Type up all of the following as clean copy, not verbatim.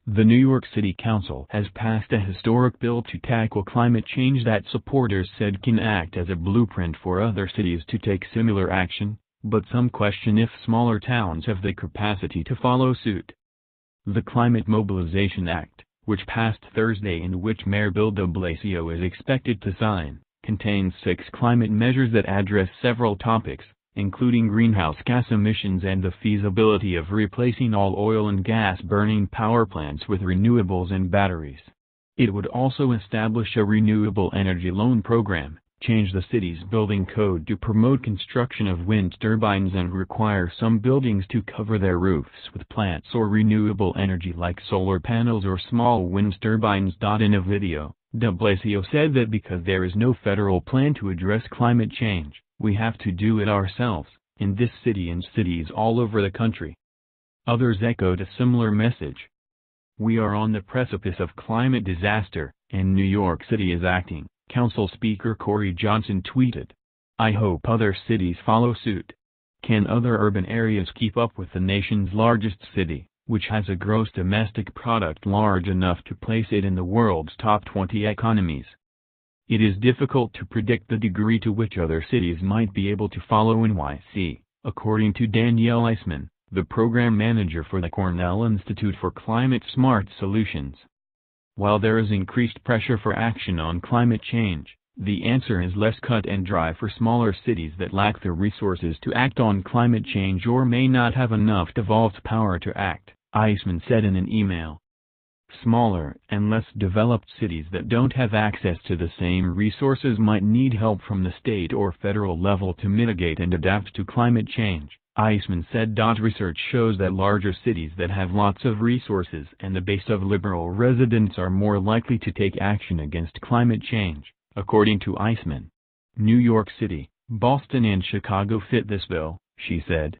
The New York City Council has passed a historic bill to tackle climate change that supporters said can act as a blueprint for other cities to take similar action, but some question if smaller towns have the capacity to follow suit. The Climate Mobilization Act, which passed Thursday and which Mayor Bill de Blasio is expected to sign, contains 6 climate measures that address several topics, including greenhouse gas emissions and the feasibility of replacing all oil and gas-burning power plants with renewables and batteries. It would also establish a renewable energy loan program, change the city's building code to promote construction of wind turbines and require some buildings to cover their roofs with plants or renewable energy like solar panels or small wind turbines. In a video, de Blasio said that because there is no federal plan to address climate change, we have to do it ourselves, in this city and cities all over the country. Others echoed a similar message. We are on the precipice of climate disaster, and New York City is acting, Council Speaker Corey Johnson tweeted. I hope other cities follow suit. Can other urban areas keep up with the nation's largest city, which has a gross domestic product large enough to place it in the world's top 20 economies? It is difficult to predict the degree to which other cities might be able to follow NYC, according to Danielle Eisman, the program manager for the Cornell Institute for Climate Smart Solutions. While there is increased pressure for action on climate change, the answer is less cut and dry for smaller cities that lack the resources to act on climate change or may not have enough devolved power to act, Eisman said in an email. Smaller and less developed cities that don't have access to the same resources might need help from the state or federal level to mitigate and adapt to climate change, Eisman said. Research shows that larger cities that have lots of resources and a base of liberal residents are more likely to take action against climate change, according to Eisman. New York City, Boston and Chicago fit this bill, she said.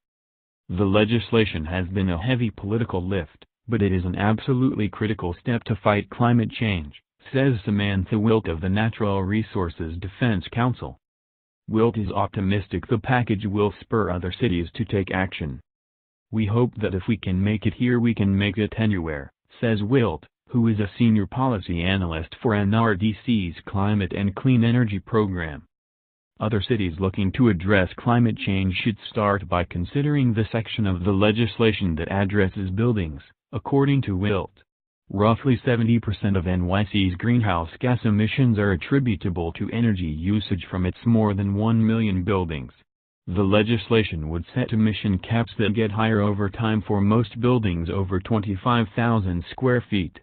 The legislation has been a heavy political lift, but it is an absolutely critical step to fight climate change, says Samantha Wilt of the Natural Resources Defense Council. Wilt is optimistic the package will spur other cities to take action. We hope that if we can make it here we can make it anywhere, says Wilt, who is a senior policy analyst for NRDC's Climate and Clean Energy program. Other cities looking to address climate change should start by considering the section of the legislation that addresses buildings, according to Wilt. Roughly 70% of NYC's greenhouse gas emissions are attributable to energy usage from its more than 1 million buildings. The legislation would set emission caps that get higher over time for most buildings over 25,000 square feet.